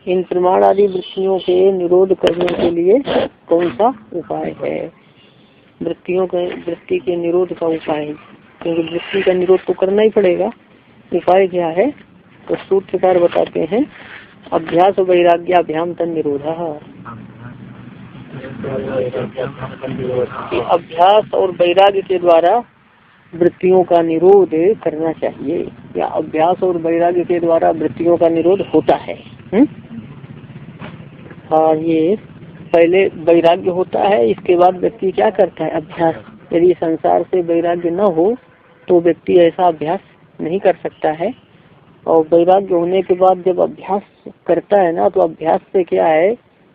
इन प्रमाण आदि वृत्तियों के निरोध करने के लिए कौन सा उपाय है? वृत्ति के निरोध का उपाय, क्योंकि वृत्ति का निरोध तो करना ही पड़ेगा। उपाय क्या है? तो सूत्रकार बताते हैं, अभ्यास वैराग्याभ्याम तन निरोध। अभ्यास और वैराग्य के द्वारा वृत्तियों का निरोध करना चाहिए, या अभ्यास और वैराग्य के द्वारा वृत्तियों का निरोध होता है। और ये पहले वैराग्य होता है, इसके बाद व्यक्ति क्या करता है? अभ्यास। यदि संसार से वैराग्य न हो तो व्यक्ति ऐसा अभ्यास नहीं कर सकता है। और वैराग्य होने के बाद जब अभ्यास करता है ना, तो अभ्यास से क्या है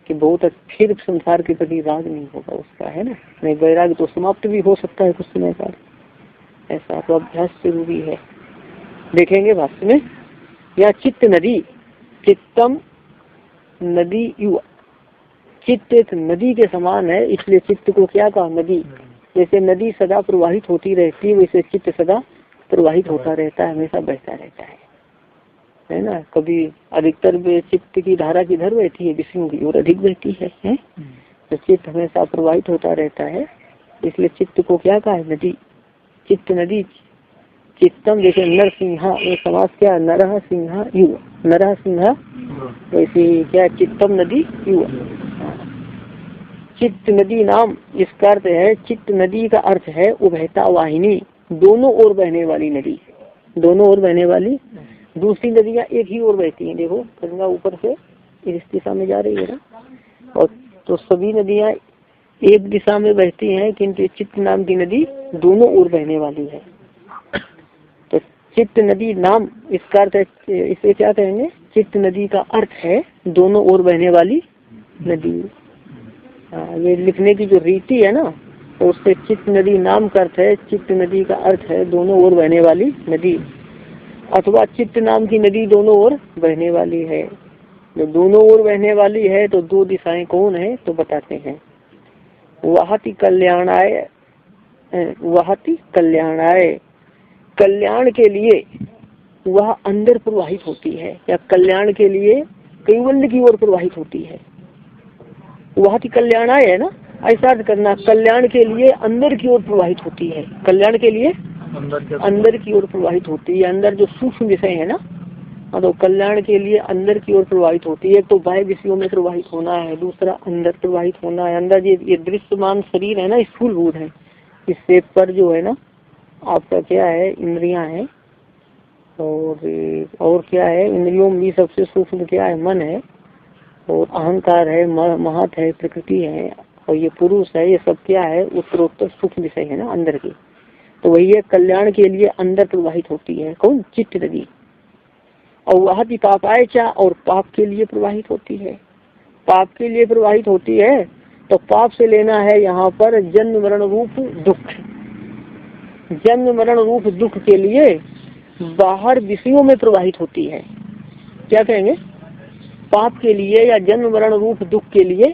कि बहुत फिर संसार के प्रति राग नहीं होगा उसका, है ना। नहीं, वैराग्य तो समाप्त भी हो सकता है कुछ समय बाद, ऐसा तो अभ्यास जरूरी है। देखेंगे भाष्य में, या चित्त नदी, चित्तम नदी युवा, चित्त एक नदी के समान है, इसलिए चित्त को क्या कहा? नदी। जैसे नदी सदा प्रवाहित होती रहती है, वैसे चित्त सदा प्रवाहित होता रहता है, हमेशा बहता रहता है ना। कभी अधिकतर चित्त की धारा किधर बहती है? विषयों की ओर अधिक बहती है? तो चित्त हमेशा प्रवाहित होता रहता है, इसलिए चित्त को क्या कहा है? नदी। चित्त नदी, चित्तम जैसे नरसिंहा, ये समास क्या? नरह सिंहा युवा, नरह सिंहा, वैसे क्या? चित्तम नदी युवा। चित्त नदी नाम, इसका अर्थ है, चित्त नदी का अर्थ है उभयता वाहिनी, दोनों ओर बहने वाली नदी। दोनों ओर बहने वाली। दूसरी नदियां एक ही ओर बहती हैं, देखो गंगा ऊपर से इस दिशा में जा रही है ना, और तो सभी नदियां एक दिशा में बहती हैं, किंतु चित्त नाम की नदी दोनों ओर बहने वाली है। तो चित्त नदी नाम, इसका अर्थ है, इसे क्या कहेंगे? चित्त नदी का अर्थ है दोनों ओर बहने वाली नदी। ये लिखने की जो रीति है ना, तो उससे चित्त नदी नाम का अर्थ है, चित्त नदी का अर्थ है दोनों ओर बहने वाली नदी, अथवा चित्त नाम की नदी दोनों ओर बहने वाली है। जो दोनों ओर बहने वाली है तो दो दिशाएं कौन है? तो बताते हैं, वहति कल्याणाय, वहति कल्याणाय, कल्याण के लिए वह अंदर प्रवाहित होती है, या कल्याण के लिए कैवल्य की ओर प्रवाहित होती है। वहति कल्याणाय है ना, ऐसा अर्थ करना, कल्याण के लिए अंदर की ओर प्रवाहित होती है। कल्याण के लिए अंदर की ओर प्रवाहित होती है। अंदर जो सूक्ष्म विषय है ना, तो कल्याण के लिए अंदर की ओर प्रवाहित होती है। एक तो बाह्य विषयों में प्रवाहित होना है, दूसरा अंदर प्रवाहित होना है। अंदर ये दृश्यमान शरीर है ना, स्थूलभूत है, इससे पर जो है ना आपका क्या है? इंद्रियां हैं, और क्या है? इंद्रियों में सबसे सूक्ष्म क्या है? मन है, और अहंकार है, महत है, प्रकृति है, और ये पुरुष है। ये सब क्या है? उत्तरोत्तर सूक्ष्म विषय है ना अंदर की। तो वही है, कल्याण के लिए अंदर प्रवाहित होती है। कौन? चित्त नदी। और वह भी पापायचा, और पाप के लिए प्रवाहित होती है। पाप के लिए प्रवाहित होती है, तो पाप से लेना है यहाँ पर जन्म मरण रूप दुख। जन्म मरण रूप दुख के लिए बाहर विषयों में प्रवाहित होती है। क्या कहेंगे? पाप के लिए या जन्म मरण रूप दुख के लिए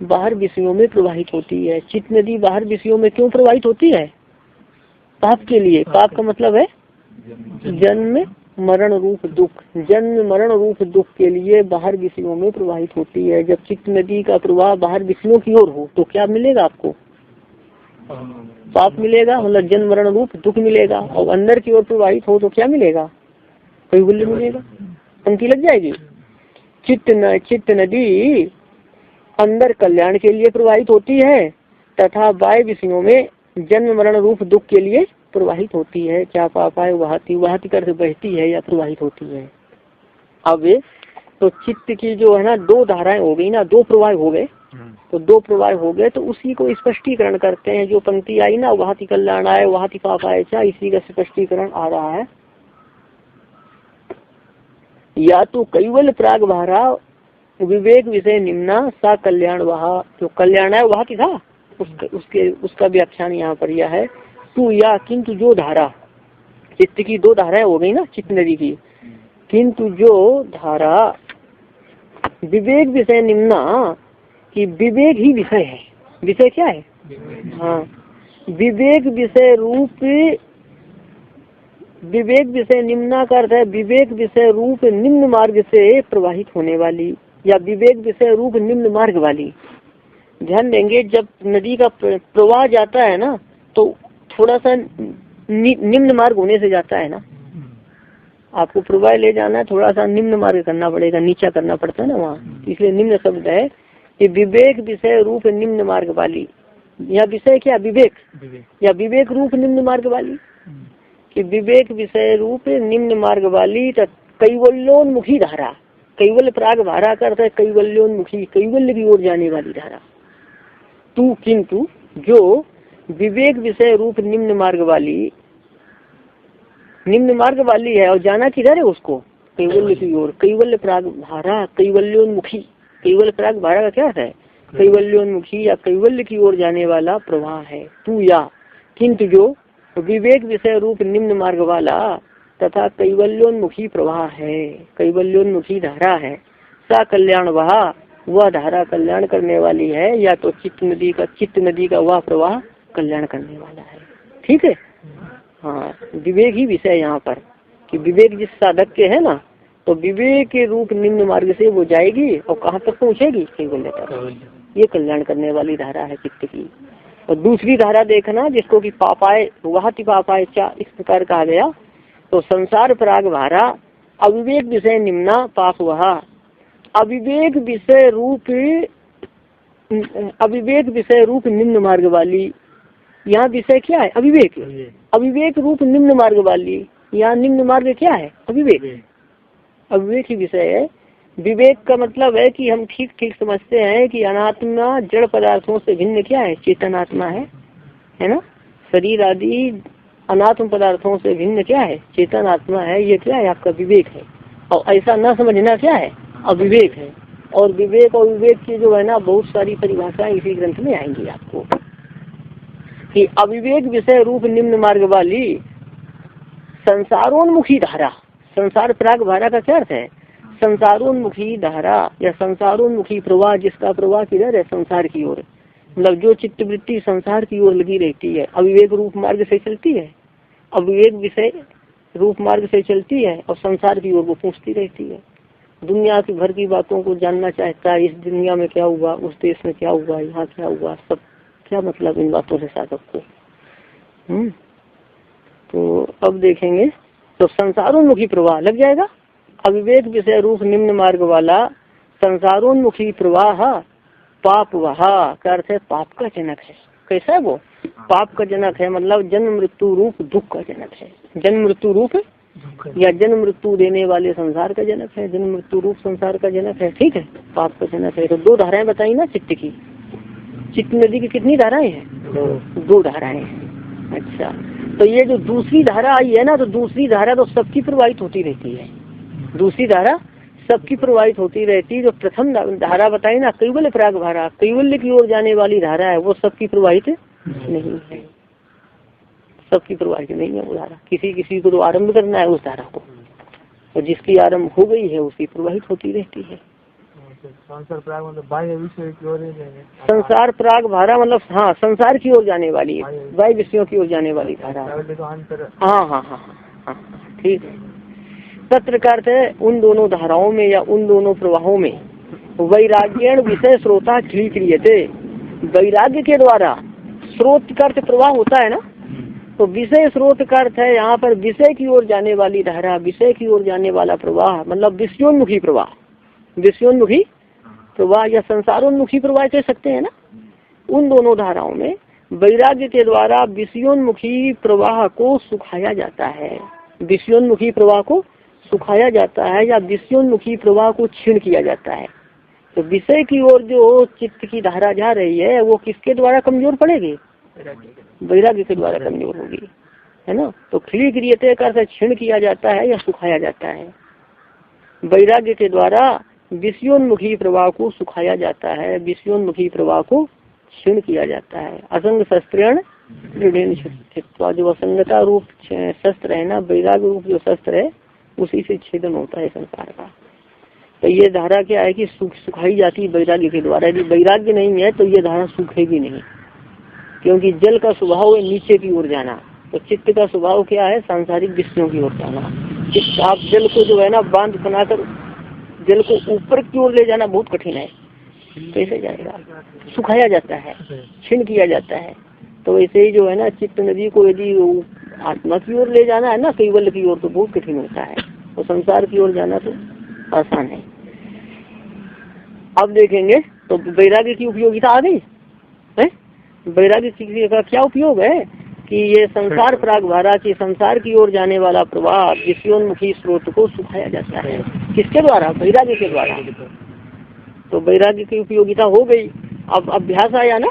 बाहर विषयों में प्रवाहित होती है। चित्त नदी बाहर विषयों में क्यों प्रवाहित होती है? पाप के लिए। पाप का मतलब है जन्म मरण रूप दुख। जन्म मरण रूप दुख के लिए बाहर विषयों में प्रवाहित होती है। जब चित्त नदी का प्रवाह बाहर विषयों की ओर हो तो क्या मिलेगा आपको? पाप मिलेगा, मतलब जन्म मरण रूप दुख मिलेगा। और अंदर की ओर प्रवाहित हो तो क्या मिलेगा? कैवल्य मिलेगा। पंक्ति लग जाएगी। चित्त नदी अंदर कल्याण के लिए प्रवाहित होती है, तथा बाह्य विषयों में जन्म मरण रूप दुख के लिए प्रवाहित होती है। क्या पापाय? वहति कर बहती है या प्रवाहित होती है। अब तो चित्त की जो है ना दो धाराएं हो गई ना, दो प्रवाह हो गए। तो दो प्रवाह हो गए, तो उसी को स्पष्टीकरण करते हैं। जो पंक्ति आई ना, वहति कल्याणाय वहति पापाय, इसी का स्पष्टीकरण आ रहा है। या तो कैवल प्राग भारा विवेक विषय निम्ना सा कल्याण वहा, जो कल्याण है वह था उसका व्याख्यान यहाँ पर यह है। तू या किंतु जो धारा, चित्त की दो धाराएं हो गई ना चित्त नदी की, किंतु जो धारा विवेक विषय निम्ना, कि विवेक ही विषय है। विषय क्या है? हाँ, विवेक विषय रूप, विवेक विषय निम्ना का अर्थ है विवेक विषय रूप निम्न मार्ग से प्रवाहित होने वाली, या विवेक विषय रूप निम्न मार्ग वाली। ध्यान देंगे, जब नदी का प्रवाह जाता है ना तो थोड़ा सा निम्न मार्ग होने से जाता है ना। आपको प्रवाह ले जाना है, थोड़ा सा निम्न मार्ग करना पड़ेगा, नीचा करना पड़ता है ना वहाँ, इसलिए निम्न शब्द है कि विवेक विषय रूप निम्न मार्ग वाली। या विषय क्या, विवेक या विवेक रूप निम्न मार्ग वाली, कि विवेक विषय रूप निम्न मार्ग वाली कैवल्योन्मुखी धारा। कैवल्य प्राग भारा करता है कैवल्योन्मुखी, कैवल्य की ओर जाने वाली धारा। तू किंतु जो विवेक विषय रूप निम्न मार्ग वाली है, और जाना किधर है उसको, कैवल्य की ओर। कैवल्य प्राग भारा कैवल्योन्मुखी, कैवल्य प्राग भारा का क्या है, कैवल्योन्मुखी या कैवल्य की ओर जाने वाला प्रवाह है। तू या किंतु जो विवेक विषय रूप निम्न मार्ग वाला तथा कैवल्योन्मुखी प्रवाह है, कैवल्योन्मुखी धारा है। सा कल्याण वह धारा कल्याण करने वाली है, या तो चित्त नदी का वह प्रवाह कल्याण करने वाला है। ठीक है, हाँ, विवेक ही विषय यहाँ पर, कि विवेक जिस साधक के है ना, तो विवेक के रूप निम्न मार्ग से वो जाएगी और कहाँ तक पहुँचेगी, कैवल्य तक। ये कल्याण करने वाली धारा है चित्त की। और दूसरी धारा देखना जिसको कि पापाय वहाति पापाय चा, इस प्रकार कहा गया। तो संसार प्राग भारा अविवेक विषय निम्ना पाप वहा। अविवेक विषय रूप निम्न मार्ग वाली, यहाँ विषय क्या है, अविवेक। अविवेक रूप निम्न मार्ग वाली, यहाँ निम्न मार्ग क्या है, अविवेक। अविवेक ही विषय है। विवेक का मतलब है कि हम ठीक ठीक समझते हैं कि अनात्मा जड़ पदार्थों से भिन्न क्या है, चेतन आत्मा है ना। शरीर आदि अनात्म पदार्थों से भिन्न क्या है, चेतन आत्मा है। ये क्या है, आपका विवेक है। और ऐसा न समझना क्या है, अविवेक है। और विवेक और विवेक की जो है ना बहुत सारी परिभाषाएं इसी ग्रंथ में आएंगी आपको, कि अविवेक विषय रूप निम्न मार्ग वाली संसारोन्मुखी धारा। संसार प्राग भारा का क्या अर्थ है, संसारोन्मुखी धारा या संसारोन्मुखी प्रवाह, जिसका प्रवाह किधर है, संसार की ओर। मतलब जो चित्त वृत्ति संसार की ओर लगी रहती है, अविवेक रूप मार्ग से चलती है, अविवेक विषय रूप मार्ग से चलती है और संसार की ओर वो पहुँचती रहती है। दुनिया की भर की बातों को जानना चाहता है, इस दुनिया में क्या हुआ, उस देश में क्या हुआ, यहाँ क्या हुआ, सब क्या मतलब इन बातों से साधक को। तो अब देखेंगे, तो संसारोन्मुखी प्रवाह लग जाएगा। अविवेक विषय रूप निम्न मार्ग वाला संसारोन्मुखी प्रवाह पाप वहा का अर्थ है पाप का जनक है। कैसा है वो, पाप का जनक है, मतलब जन्म मृत्यु रूप दुख का जनक है। जन्म मृत्यु रूप या जन्म मृत्यु देने वाले संसार का जनक है, जन्म मृत्यु रूप संसार का जनक है। ठीक है, पाप का जनक है। तो दो धाराएं बताई ना चित्त की। चित्त नदी की कितनी धाराएं हैं, दो धाराएं हैं। अच्छा, तो ये जो दूसरी धारा आई है ना, तो दूसरी धारा तो सबकी प्रवाहित होती रहती है। दूसरी धारा सबकी प्रवाहित होती रहती है। जो प्रथम धारा बताई ना कैवल्य प्राग भारा, कैवल्य की ओर जाने वाली धारा है, वो सबकी प्रवाहित नहीं है, सबकी प्रवाहित नहीं है वो धारा। किसी को तो आरंभ करना है उस धारा को, और जिसकी आरंभ हो गई है उसकी प्रवाहित होती रहती है। संसार प्राग मतलब बाह्य विषय की ओर, संसार प्राग भारा मतलब हाँ संसार की ओर जाने वाली, बाह्य विषयों की ओर जाने वाली धारा। हाँ हाँ हाँ हाँ, ठीक है। तत्र का अर्थ है उन दोनों धाराओं में या उन दोनों प्रवाहों में वैराग्यण विषय श्रोता क्रियते। वैराग्य के द्वारा स्रोत का अर्थ प्रवाह होता है ना, तो विषय स्रोत का अर्थ है यहाँ पर विषय की ओर जाने वाली धारा, विषय की ओर जाने वाला प्रवाह, मतलब विषयोन्मुखी प्रवाह। विषयोन्मुखी प्रवाह या संसारोन्मुखी प्रवाह कह सकते हैं ना। उन दोनों धाराओं में वैराग्य के द्वारा विषयोन्मुखी प्रवाह को सुखाया जाता है, विषयोन्मुखी प्रवाह को सुखाया जाता है या विषयोन्मुखी प्रवाह को क्षीण किया जाता है। तो विषय की ओर जो चित्त की धारा जा रही है वो किसके द्वारा कमजोर पड़ेगी, वैराग्य के द्वारा कमजोर होगी, है ना। तो खिली क्रियते का अर्थ क्षीण किया जाता है या सुखाया जाता है। वैराग्य के द्वारा विषयोन्मुखी प्रवाह को सुखाया जाता है, विषयोन्मुखी प्रवाह को क्षीण किया जाता है। असंग शस्त्रेण जो असंगता रूप शस्त्र है ना, वैराग्य रूप जो शस्त्र है उसी से छेदन होता है संसार का। तो ये धारा क्या है कि सुखाई जाती है वैराग्य के द्वारा। यदि वैराग्य नहीं है तो ये धारा सूखेगी नहीं, क्योंकि जल का स्वभाव है नीचे की ओर जाना, तो चित्त का स्वभाव क्या है, सांसारिक विषयों की ओर जाना। आप जल को जो है ना बांध बनाकर जल को ऊपर की ओर ले जाना बहुत कठिन है, कैसे जाएगा? सुखाया जाता है, क्षीण किया जाता है। तो ऐसे ही जो है ना, चित्त नदी को यदि आत्मा की ओर ले जाना है ना, कैवल्य की ओर, तो बहुत कठिन होता है, और संसार की ओर जाना तो आसान है। अब देखेंगे तो वैराग्य की उपयोगिता आ गई है। वैराग्य का क्या उपयोग है कि ये संसार प्राग भारा की संसार की ओर जाने वाला प्रवाह विषयोन्मुखी स्रोत को सुखाया जाता है। किसके द्वारा? वैराग्य के द्वारा। तो वैराग्य की उपयोगिता हो गई। अब अभ्यास आया ना,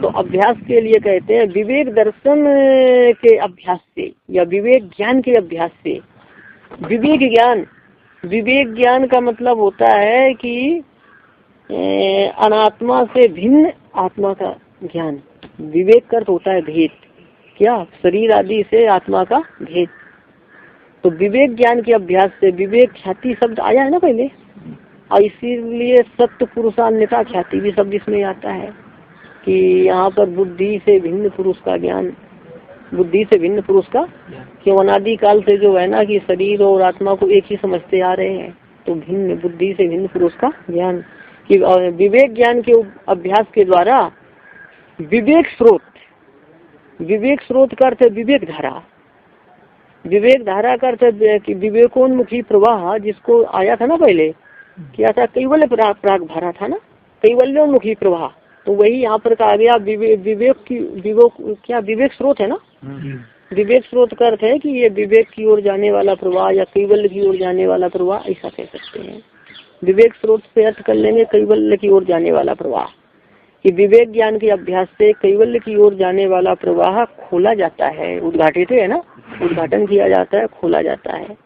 तो अभ्यास के लिए कहते हैं विवेक दर्शन के अभ्यास से या विवेक ज्ञान के अभ्यास से। विवेक ज्ञान का मतलब होता है कि अनात्मा से भिन्न आत्मा का ज्ञान। विवेक का अर्थ होता है भेद, क्या? शरीर आदि से आत्मा का भेद। तो विवेक ज्ञान के अभ्यास से, विवेक ख्याति शब्द आया है ना पहले, और इसीलिए सत्य पुरुषान्यता ख्याति भी शब्द इसमें आता है कि यहाँ पर बुद्धि से भिन्न पुरुष का ज्ञान, बुद्धि से भिन्न पुरुष का, क्यों अनादि काल से जो है ना कि शरीर और आत्मा को एक ही समझते आ रहे हैं, तो भिन्न बुद्धि से भिन्न पुरुष का ज्ञान कि विवेक ज्ञान के अभ्यास के द्वारा विवेक स्रोत का अर्थ है विवेक धारा का अर्थ है कि विवेकोन्मुखी प्रवाह, जिसको आया था ना पहले, क्या था? कैवल्य प्राग भारा था ना, कैवल्योन्मुखी प्रवाह। तो वही यहाँ पर कहा गया विवेक स्रोत है ना। विवेक स्रोत का अर्थ है कि ये विवेक की ओर जाने वाला प्रवाह या कैवल्य की ओर जाने वाला प्रवाह, ऐसा कह सकते हैं। विवेक स्रोत से अर्थ कर लेंगे कैवल्य की ओर जाने वाला प्रवाह, कि विवेक ज्ञान के अभ्यास से कैवल्य की ओर जाने वाला प्रवाह खोला जाता है, उद्घाटित है ना, उद्घाटन किया जाता है, खोला जाता है।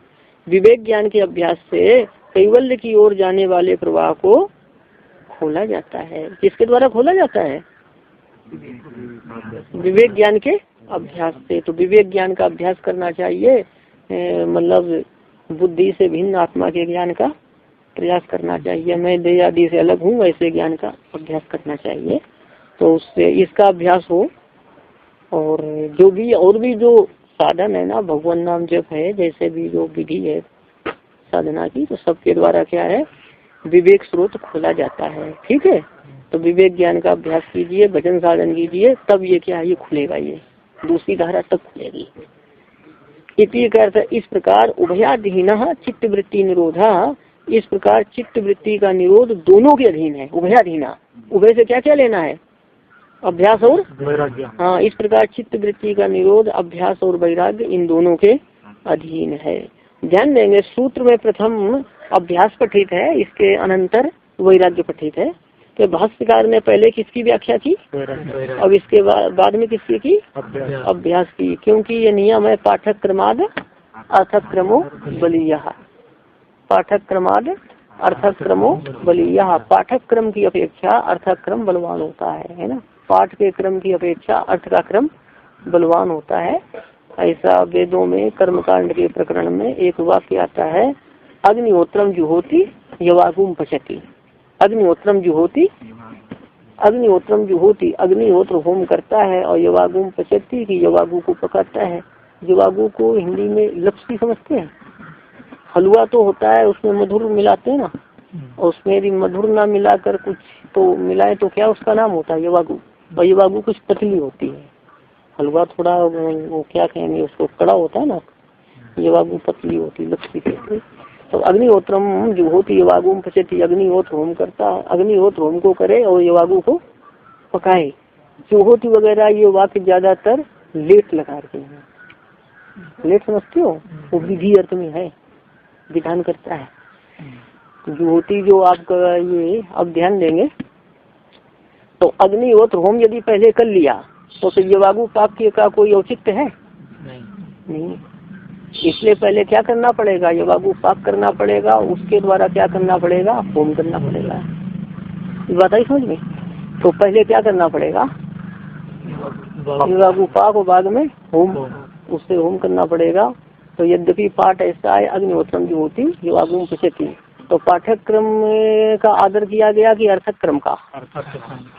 विवेक ज्ञान के अभ्यास से कैवल्य की ओर जाने वाले प्रवाह को खोला जाता है। किसके द्वारा खोला जाता है? विवेक ज्ञान के अभ्यास से। तो विवेक ज्ञान का अभ्यास करना चाहिए, मतलब बुद्धि से भिन्न आत्मा के ज्ञान का प्रयास करना चाहिए। मैं देह आदि से अलग हूँ, ऐसे ज्ञान का अभ्यास करना चाहिए। तो उससे इसका अभ्यास हो। और जो भी और भी जो साधन है ना, भगवान नाम जप है, जैसे भी जो विधि है साधना की, तो सबके द्वारा क्या है? विवेक स्रोत खोला जाता है। ठीक है, तो विवेक ज्ञान का अभ्यास कीजिए, भजन साधन कीजिए, तब ये क्या है? ये खुलेगा, ये दूसरी धारा तब खुलेगी। इस प्रकार उभयाधीन चित्त वृत्ति निरोधा, इस प्रकार चित्त वृत्ति का निरोध दोनों के अधीन है। उभयाधीना, उभय से क्या क्या लेना है? अभ्यास और वैराग्य। हाँ, इस प्रकार चित्त वृत्ति का निरोध अभ्यास और वैराग्य इन दोनों के अधीन है। ध्यान देंगे, सूत्र में प्रथम अभ्यास पठित है, इसके अनंतर वैराग्य पठित है। तो भाष्यकार ने पहले किसकी व्याख्या की? अब इसके बाद में किसकी की? अभ्यास की। क्योंकि ये नियम है पाठक क्रमाद अर्थक क्रमो बलीय। पाठक क्रमाद अर्थक क्रमो बलीय। पाठक क्रम की अपेक्षा अर्थक क्रम बलवान होता है ना। पाठ के क्रम की अपेक्षा अर्थ का क्रम बलवान होता है। ऐसा वेदों में कर्मकांड के प्रकरण में एक वाक्य आता है, अग्निहोत्रम जुहोति यवागुम पचति। अग्निहोत्रम जुहोति, अग्निहोत्र होम करता है, और यवागुम पचति की यवागु को पकाता है। यवागु को हिंदी में लपसी समझते हैं। हलवा तो होता है, उसमें मधुर मिलाते हैं ना, और उसमें यदि मधुर ना मिलाकर कुछ तो मिलाए तो क्या उसका नाम होता है? यवागु। और यवागु कुछ पतली होती है, हलवा थोड़ा वो क्या कहेंगे उसको, कड़ा होता है ना, यवागु पतली होती, लपसी कहते। तो अग्निहोत्रम जो होती यवागुम पचती, अग्निहोत्र होम करता, अग्निहोत्र होम को करे और यवागु को पकाए। जो होती वगैरह ये वाक्य ज्यादातर लेट लगा के हैं। लेट समझते हो? वो विधि अर्थ में है, विधान करता है। जो होती जो आपका ये, अब ध्यान देंगे तो अग्निहोत्र होम यदि पहले कर लिया तो फिर यवागु पाप का कोई औचित्य है? नहीं। इसलिए पहले क्या करना पड़ेगा? यवागु पाप करना पड़ेगा, उसके द्वारा क्या करना पड़ेगा? होम करना पड़ेगा। ये बात आई समझ में? तो पहले क्या करना पड़ेगा? यवागु पाप और बाद में होम, उससे होम करना पड़ेगा। तो यद्यपि पाठ ऐसा है, अग्निहोत्रम जो होती यवागुम पचती, तो पाठक क्रम का आदर किया गया कि अर्थक क्रम का?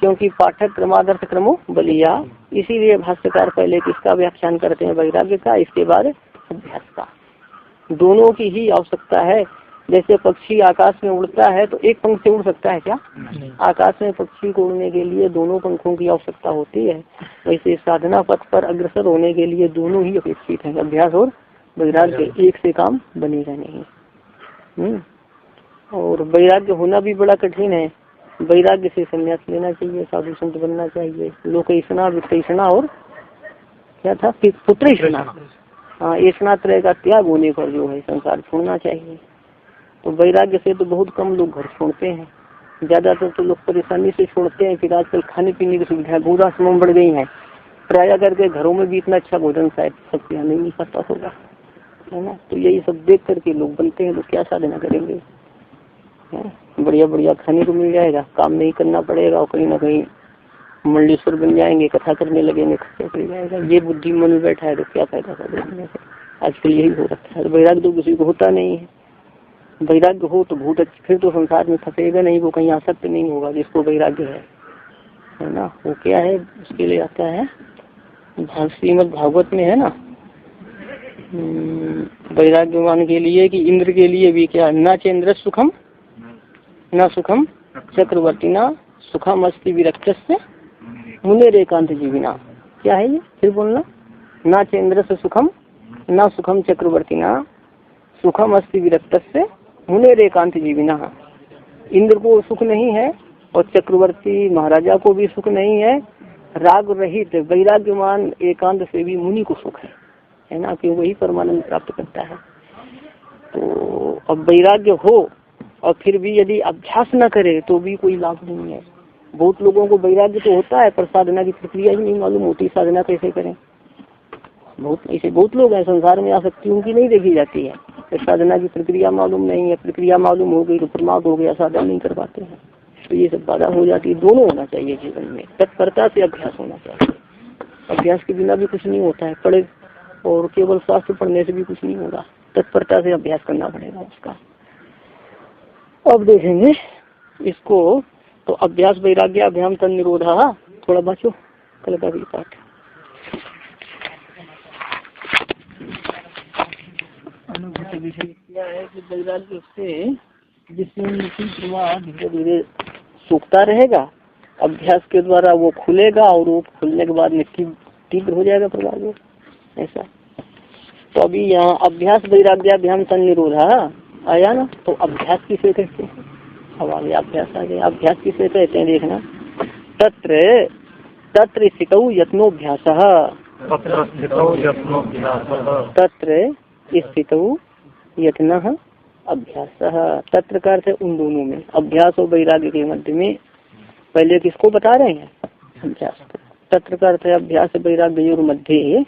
क्योंकि पाठक क्रमादर्थ क्रमो बलिया। इसीलिए भाष्यकार पहले किसका व्याख्यान करते हैं? वैराग्य का, इसके बाद अभ्यास का। दोनों की ही आवश्यकता है। जैसे पक्षी आकाश में उड़ता है तो एक पंख से उड़ सकता है क्या? आकाश में पक्षी को उड़ने के लिए दोनों पंखों की आवश्यकता होती है। वैसे साधना पथ पर अग्रसर होने के लिए दोनों ही अपेक्षित है, अभ्यास और वैराग्य। एक से काम बनेगा नहीं। और वैराग्य होना भी बड़ा कठिन है। वैराग्य से संन्यास लेना चाहिए, साधु संत बनना चाहिए। लोकेशना वित्तेषणा और क्या था, पुत्रेषणा। हाँ, ऐसा तरह का त्याग होने पर जो है संसार छोड़ना चाहिए। तो वैराग्य से तो बहुत कम लोग घर छोड़ते हैं, ज्यादातर तो लोग परेशानी से छोड़ते हैं। फिर आजकल खाने पीने की सुविधा भूराश्रम बढ़ गई है, प्राय करके घरों में भी इतना अच्छा भोजन शायद सबके यहाँ नहीं मिल पाता होगा, है ना। तो यही सब देख करके लोग बनते हैं, तो क्या साधना करेंगे? बढ़िया बढ़िया खाने को मिल जाएगा, काम नहीं करना पड़ेगा, और कहीं ना कहीं मंडलेश्वर बन जाएंगे, कथा करने लगेंगे, खर्चा पड़ जाएगा। ये बुद्धि मन में बैठा है तो क्या फायदा साधना से? आजकल यही हो रखा है। वैराग्य तो किसी को होता नहीं है। वैराग्य हो तो भूत फिर तो संसार में फंसेगा नहीं, वो कहीं आसक्त नहीं होगा जिसको वैराग्य है ना। वो क्या है, उसके लिए आता है श्रीमद् भागवत में, है ना, वैराग्यवान के लिए कि इंद्र के लिए भी क्या, न चेन्द्र सुखम न सुखम चक्रवर्तीना सुखम अस्ति विरक्तस्य मुनेर एकांत जीविना। क्या है ये, फिर बोलना। न चेन्द्र से सुखम न सुखम चक्रवर्तीना सुखम अस्ति विरक्तस्य मुनेर एकांत जीविना। इंद्र को सुख नहीं है और चक्रवर्ती महाराजा को भी सुख नहीं है। राग रहित वैराग्यमान एकांत से भी मुनि को सुख है ना, कि वही परमानंद प्राप्त करता है। तो अब वैराग्य हो और फिर भी यदि अभ्यास न करे तो भी कोई लाभ नहीं है। बहुत लोगों को वैराग्य तो होता है पर साधना की प्रक्रिया ही नहीं मालूम होती, साधना कैसे करें। बहुत लोग हैं संसार में, आसक्ति उनकी नहीं देखी जाती है, तो साधना की प्रक्रिया मालूम नहीं है। प्रक्रिया मालूम हो गई तो प्रमाद हो गया, साधना नहीं कर पाते हैं, तो ये सब बाधा हो जाती है। दोनों होना चाहिए जीवन में, तत्परता से अभ्यास होना चाहिए। अभ्यास के बिना भी कुछ नहीं होता है, पढ़े और केवल शास्त्र पढ़ने से भी कुछ नहीं होगा, तत्परता से अभ्यास करना पड़ेगा उसका। अब देखेंगे इसको, तो अभ्यास वैराग्य अभ्याम तन निरोधा। थोड़ा बचो कल का भी पाठ। अनुभूति विषय क्या है कि वैराग्य से जिसमें धीरे धीरे सूखता रहेगा, अभ्यास के द्वारा वो खुलेगा और वो खुलने के बाद में तीव्र हो जाएगा प्रभाव, ऐसा। तो अभी यहाँ अभ्यास वैराग्याभ्याम तन निरोधा आया ना, तो अभ्यास किसे कहते हैं? अब आगे अभ्यास आ गया। अभ्यास किसे कहते हैं देखना, तत्र तत्र स्थितौ यत्नोभ्यासः, तत्र स्थितौ यत्नः अभ्यासः। तत्र का अर्थ है उन दोनों में, अभ्यास और वैराग्य के मध्य में। पहले किसको बता रहे हैं? अभ्यास। तत्र का अर्थ है अभ्यास वैराग्य और मध्य,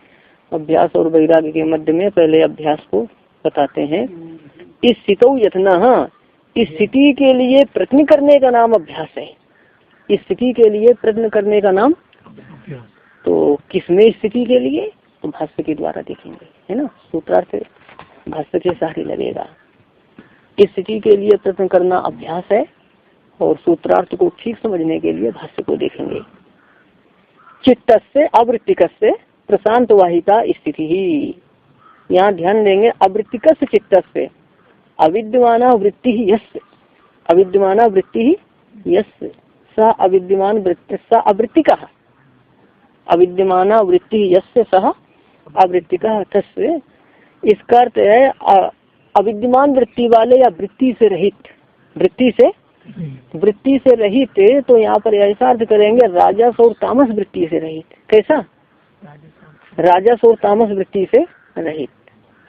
अभ्यास और वैराग्य के मध्य में पहले अभ्यास को बताते हैं। इस स्थितौ यत्नः, इस स्थिति के लिए प्रयत्न करने का नाम अभ्यास है। इस स्थिति के लिए प्रयत्न करने का नाम, तो किसमें स्थिति के लिए? तो भाष्य के द्वारा देखेंगे, है ना। सूत्रार्थ भाष्य के साथ ही लगेगा। इस स्थिति के लिए प्रयत्न करना अभ्यास है, और सूत्रार्थ को ठीक समझने के लिए भाष्य को देखेंगे। चित्तस्य अवृत्तिकस्य प्रशांत वाहिता स्थिति ही। यहाँ ध्यान देंगे, अवृत्तिकस्य चित्तस्य, अविद्यमाना वृत्ति ही यस्य, अविद्यमाना वृत्ति ही यस्य, सह अविद्यमान वृत्ति, सह अवृत्तिका, अविद्यमाना वृत्ति यस्य सह अवृत्तिका तस्य। इसका अर्थ है अविद्यमान वृत्ति वाले या वृत्ति से रहित, वृत्ति से रहित। तो यहाँ पर ऐसा अर्थ करेंगे राजस और तामस वृत्ति से रहित। कैसा? राजस और तामस वृत्ति से रहित।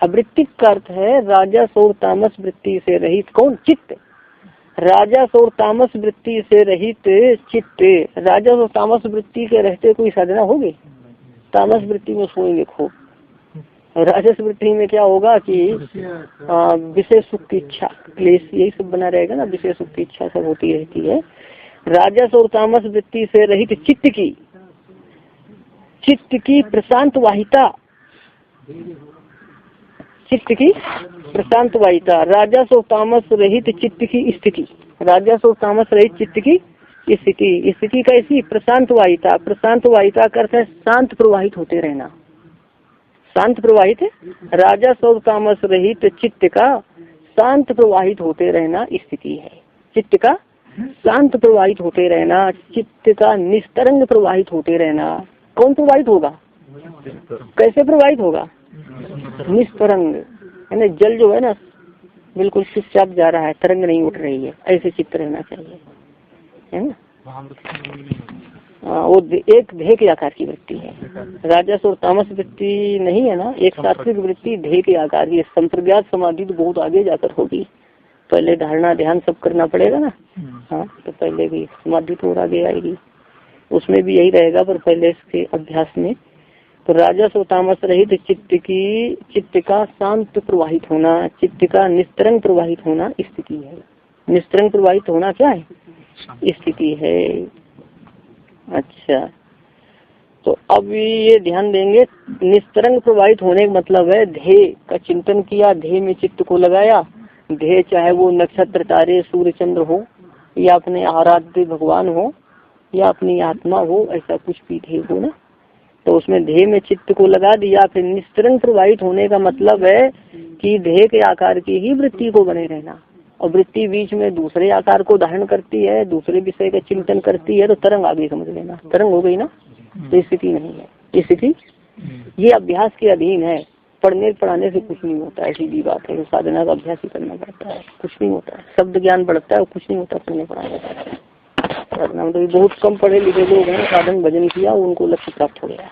अवृत्तिक का अर्थ है राजस और तामस वृत्ति से रहित। कौन? चित्त। राजस और तामस वृत्ति से रहित चित्त। राजस और तामस वृत्ति के रहते कोई साधना होगी? तामस वृत्ति में सोएंगे खूब, राजस वृत्ति में क्या होगा कि विशेष सुख की इच्छा, क्लेश, यही सब बना रहेगा ना, विशेष सुख की इच्छा सब होती रहती है। राजस और तामस वृत्ति से रहित चित्त की प्रशांत वाहिता, चित्त की प्रशांत वाहिता, राजस और तामस रहित चित्त की स्थिति, राजस और तामस रहित चित्त की स्थिति। स्थिति कैसी? प्रशांत वाहिता। प्रशांत वाहिता का अर्थ है शांत प्रवाहित होते रहना, शांत प्रवाहित। राजस और तामस रहित चित्त का शांत प्रवाहित होते रहना स्थिति है। चित्त का शांत प्रवाहित होते रहना, चित्त का निस्तरंग प्रवाहित होते रहना। कौन प्रवाहित होगा, कैसे प्रवाहित होगा, निस्तरंग, है ना। जल जो है ना बिल्कुल चुपचाप जा रहा है, तरंग नहीं उठ रही है, ऐसे चित्त रहना चाहिए, है ना। वो एक ध्येय के आकार की वृत्ति है। राजस और तामस वृत्ति नहीं है ना, एक सात्विक वृत्ति ध्येय के आकार की। संप्रज्ञात समाधि तो बहुत आगे जाकर होगी, पहले धारणा ध्यान सब करना पड़ेगा ना। हाँ, तो पहले भी समाधि तो और आगे आएगी, उसमें भी यही रहेगा, पर पहले इसके अभ्यास में। तो राजस और तामस रहित चित्त का शांत प्रवाहित होना, चित्त का निस्तरंग प्रवाहित होना स्थिति है। निस्तरंग प्रवाहित होना क्या है, स्थिति है। अच्छा, तो अब ये ध्यान देंगे, निस्तरंग प्रवाहित होने का मतलब है ध्येय का चिंतन किया, ध्येय में चित्त को लगाया। ध्येय चाहे वो नक्षत्र तारे सूर्य चंद्र हो, या अपने आराध्य भगवान हो, या अपनी आत्मा हो, ऐसा कुछ भी ध्येय हो ना, तो उसमें ध्येय में चित्त को लगा दिया। फिर निस्तरंग प्रवाहित होने का मतलब है कि ध्येय के आकार की ही वृत्ति को बने रहना, और वृत्ति बीच में दूसरे आकार को धारण करती है, दूसरे विषय का चिंतन करती है, तो तरंग आगे समझ लेना, तरंग हो गई ना, तो स्थिति नहीं है। स्थिति ये अभ्यास के अधीन है, पढ़ने पढ़ाने से कुछ नहीं होता, ऐसी भी बात है। तो साधना का अभ्यास ही करना पड़ता है, कुछ नहीं होता है। शब्द ज्ञान बढ़ता है, कुछ नहीं होता पढ़ने पढ़ाने का। साधना में तो बहुत कम पढ़े लिखे लोग हैं, साधन भजन किया, उनको लक्ष्य प्राप्त हो गया।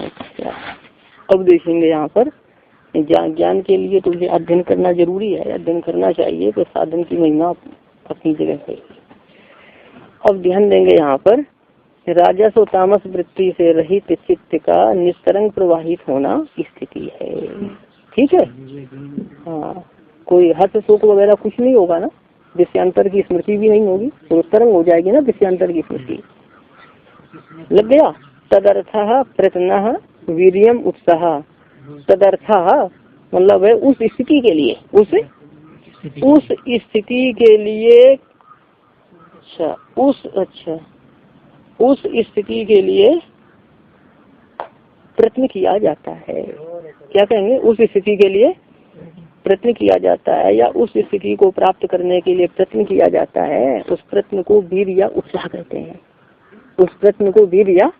अच्छा, अब देखेंगे यहाँ पर ज्ञान के लिए तुझे अध्ययन करना जरूरी है, अध्ययन करना चाहिए, तो साधन की महिमा अपनी जगह है। अब ध्यान देंगे यहाँ पर, राजस और तामस वृत्ति से रहित चित्त का निस्तरंग प्रवाहित होना स्थिति है। ठीक है। हाँ, कोई हर्ष शोक वगैरह कुछ नहीं होगा ना, विषयांतर की स्मृति भी नहीं होगी, तो तरंग हो जाएगी ना विषयांतर की स्मृति। लग गया। तदर्थः प्रयत्नः वीर्यम उत्साह। तदर्थः मतलब है उस स्थिति के लिए, उस स्थिति के लिए, उस स्थिति के लिए प्रयत्न किया जाता है। क्या कहेंगे, उस स्थिति के लिए प्रयत्न किया जाता है, या उस स्थिति को प्राप्त करने के लिए प्रयत्न किया जाता है। उस प्रयत्न को वीर या उत्साह कहते हैं। उस प्रयत्न को वीर या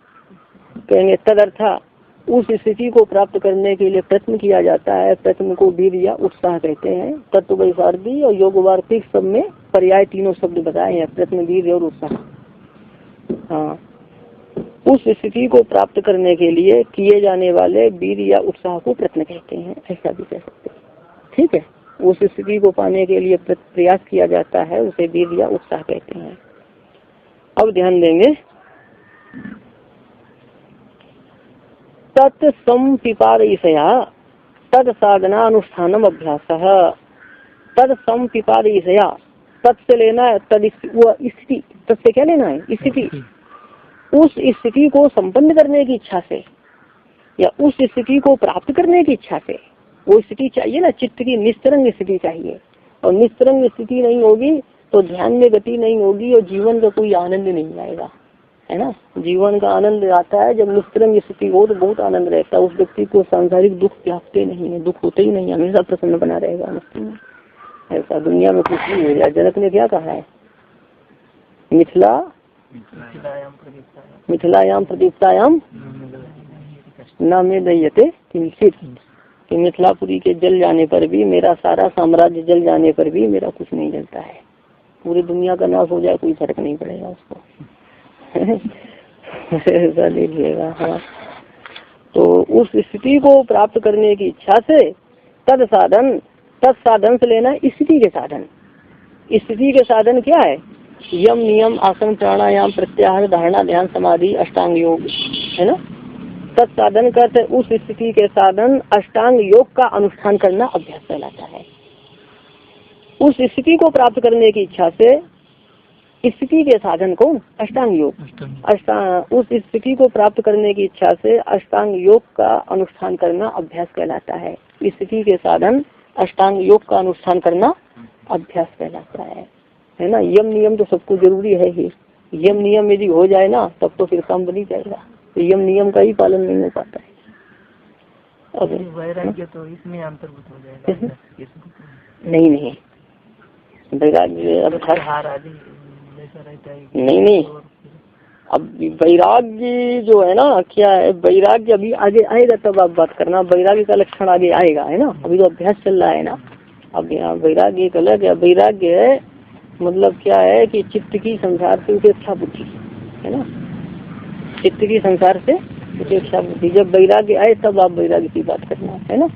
कहेंगे। तदर्था उस स्थिति को प्राप्त करने के लिए प्रयत्न किया जाता है, प्रयत्न को वीर या उत्साह कहते हैं। तत्व वैसारदी और योग वार्तिक सब में पर्याय तीनों शब्द बताए हैं, प्रयत्न वीर और उत्साह। हाँ, उस स्थिति को प्राप्त करने के लिए किए जाने वाले वीर या उत्साह को प्रयत्न कहते हैं, ऐसा भी कह सकते हैं। ठीक है, उस स्थिति को पाने के लिए प्रयास किया जाता है, उसे वीर या उत्साह कहते हैं। अब ध्यान देंगे, तत्संपिपादयिषया तद साधनानुष्ठानम अभ्यासः। तत्संपिपादयिषया, तत् से लेना है तद स्थिति, तत् से क्या लेना है, स्थिति। उस स्थिति को संपन्न करने की इच्छा से, या उस स्थिति को प्राप्त करने की इच्छा से। वो स्थिति चाहिए ना, चित्त की निस्तरंग स्थिति चाहिए, और निस्तरंग स्थिति नहीं होगी तो ध्यान में गति नहीं होगी, और जीवन का कोई आनंद नहीं आएगा, है ना। जीवन का आनंद आता है जब निस्तरंग स्थिति हो, तो बहुत आनंद रहता है। उस व्यक्ति को सांसारिक दुख व्यापते नहीं है, दुख होते ही नहीं, हमेशा प्रसन्न बना रहेगा मस्ती में। ऐसा दुनिया में कुछ नहीं हो जाए। जनक ने क्या कहा है, मिथिलायाम प्रदीप्तायाम न में दयते किंचित, कि मिथिलापुरी के जल जाने पर भी, मेरा सारा साम्राज्य जल जाने पर भी मेरा कुछ नहीं जलता है। पूरी दुनिया का नाश हो जाए कोई फर्क नहीं पड़ेगा उसको। ऐसा लीजिएगा। हाँ, तो उस स्थिति को प्राप्त करने की इच्छा से तत्साधन से लेना स्थिति के साधन। स्थिति के साधन क्या है, यम नियम आसन प्राणायाम प्रत्याहार धारणा ध्यान समाधि अष्टांग योग, है ना। तत्साधन करते उस स्थिति के साधन अष्टांग योग का अनुष्ठान करना अभ्यास कहलाता है। उस स्थिति को प्राप्त करने की इच्छा से, स्थिति के साधन को अष्टांग योग, उस स्थिति को प्राप्त करने की इच्छा से अष्टांग योग का अनुष्ठान करना अभ्यास कहलाता है। स्थिति के साधन अष्टांग योग का अनुष्ठान करना अभ्यास कहलाता है ना। यम नियम तो सबको जरूरी है ही। यम नियम यदि हो जाए ना, तब तो फिर काम बनी जाएगा। तो यम नियम का ही पालन नहीं हो पाता है। वैराग्य तो इसमें अंतर्भूत हो जाएगा। नहीं वैराग्य अब हार आदि जैसा रहता है। नहीं अब वैराग्य जो है ना क्या है, वैराग्य अभी आगे आएगा तब आप बात करना, वैराग्य का लक्षण आगे आएगा है ना, अभी तो अभ्यास चल रहा है ना। अब यहाँ वैराग्य एक अलग है, वैराग्य है मतलब क्या है कि चित्त की संसार से उपेक्षा बुद्धि है ना, चित्त की संसार से उपेक्षा बुद्धि, जब वैराग्य आए तब आप वैराग्य की बात करना है ना।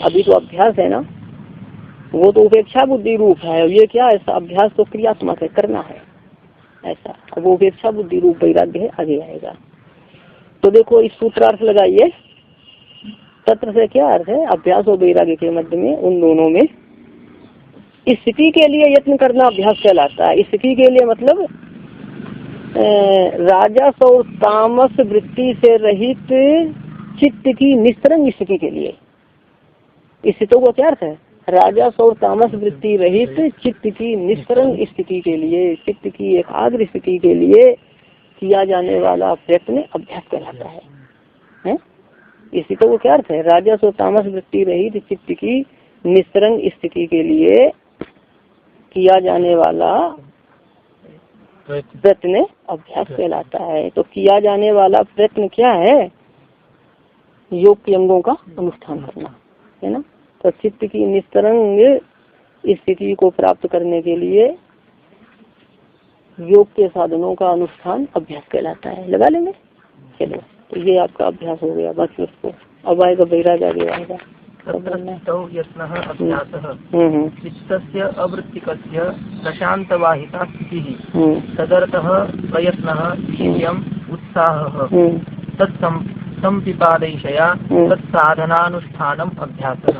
अभी तो अभ्यास है ना, वो तो उपेक्षा बुद्धि रूप है, ये क्या ऐसा अभ्यास तो क्रियात्मक है, करना है ऐसा, अब वो उपेक्षा बुद्धि रूप वैराग्य है, आगे आएगा। तो देखो इस सूत्रार्थ लगाइए, तत्र से क्या अर्थ है, अभ्यास और वैराग्य के मध्य में, उन दोनों में स्थिति के लिए यत्न करना अभ्यास कहलाता है। स्थिति के लिए मतलब राजस और तामस वृत्ति से रहित चित्त की निस्तरंग स्थिति के लिए, स्थितों को क्या अर्थ है, राजस और तामस वृत्ति रहित चित्त की निस्तरंग स्थिति के लिए, चित्त की एकाग्र स्थिति के लिए किया जाने वाला प्रयत्न अभ्यास कहलाता है। स्थितों को क्या अर्थ है, राजस और तामस वृत्ति रहित चित्त की निस्तरंग स्थिति के लिए किया जाने वाला प्रयत्न अभ्यास कहलाता है। तो किया जाने वाला प्रयत्न क्या है, योग के अंगों का अनुष्ठान करना है ना। तो चित्त की निस्तरंग स्थिति को प्राप्त करने के लिए योग के साधनों का अनुष्ठान अभ्यास कहलाता है। लगा लेंगे, चलो तो ये आपका अभ्यास हो गया। बाकी उसको अब आएगा वैराग्य, आगे आएगा चित्तस्य अवृत्तिकस्य प्रशांतवाहिता स्थितिः तदर्थः प्रयत्नः वीर्यम् उत्साहः तत्संपिपादयिषया तत्साधनानुष्ठानम् अभ्यासः।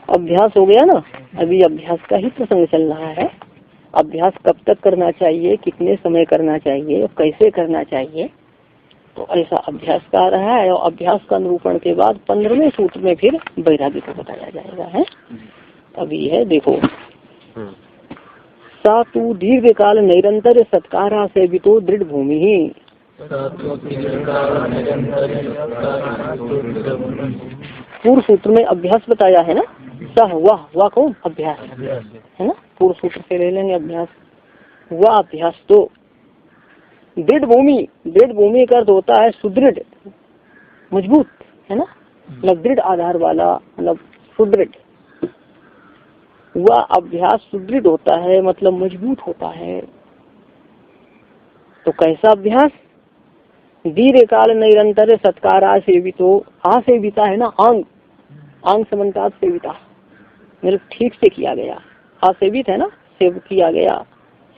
अभ्यास हो गया ना, अभी अभ्यास का ही प्रसंग चल रहा है। अभ्यास कब तक करना चाहिए, कितने समय करना चाहिए और कैसे करना चाहिए, तो ऐसा अभ्यास का रहा है। और अभ्यास का निरूपण के बाद 15वें सूत्र में फिर वैराग्य को बताया जाएगा है। अभी है देखो, सा तू दीर्घ काल निरंतर सत्कारा से भी तो दृढ़ भूमि ही, पूर्व सूत्र में अभ्यास बताया है ना, सह वाह कौन अभ्यास है ना, पूर्व सूत्र से ले लेंगे अभ्यास। वह अभ्यास तो दृढ़ भूमि का अर्थ होता है सुदृढ़ मजबूत है ना, मतलब दृढ़ आधार वाला, मतलब सुदृढ़। वह अभ्यास सुदृढ़ होता है मतलब मजबूत होता है। तो कैसा अभ्यास, दीर्घ काल निरंतर सत्कारा सेवितो, आसेविता है ना, आंग समन्तात सेविता, मतलब ठीक से किया गया, आसेवित है ना, किया गया,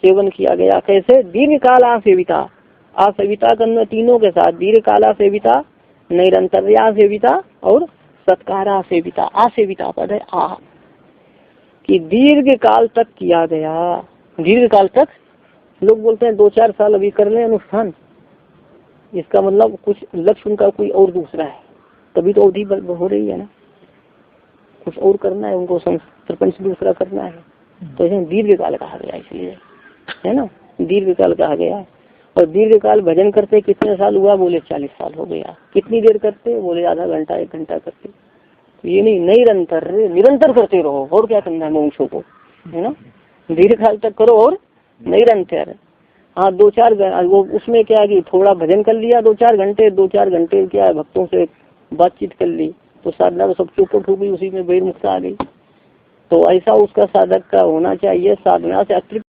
सेवन किया गया। कैसे, दीर्घ काल आसेविता करना तीनों के साथ, दीर्घ काल आसेविता, निरंतर्या सेविता और सत्कारा सेविता। आसेविता पद है आ, कि दीर्घ काल तक किया गया। दीर्घ काल तक लोग बोलते हैं 2-4 साल अभी कर ले अनुष्ठान, इसका मतलब कुछ लक्ष्य उनका कोई और दूसरा है, तभी तो अवधि हो रही है ना, कुछ और करना है उनको, सरपंच दूसरा करना है। तो इसे दीर्घ काल कहा गया, इसलिए है ना, दीर्घ काल कहा गया। और दीर्घ काल भजन करते कितने साल हुआ, बोले 40 साल हो गया। कितनी देर करते, बोले आधा घंटा 1 घंटा करते। तो ये नहीं, निरंतर करते रहो, और क्या करना है मनुष्यों को, है ना, दीर्घ काल तक करो और निरंतर। हाँ 2-4 वो उसमें क्या है कि थोड़ा भजन कर लिया 2-4 घंटे क्या है, भक्तों से बातचीत कर ली, तो साधना तो सब चौपट हो गई, उसी में बहिर्मुखता आ गई। तो ऐसा उसका साधक का होना चाहिए, साधना से अतिरिक्त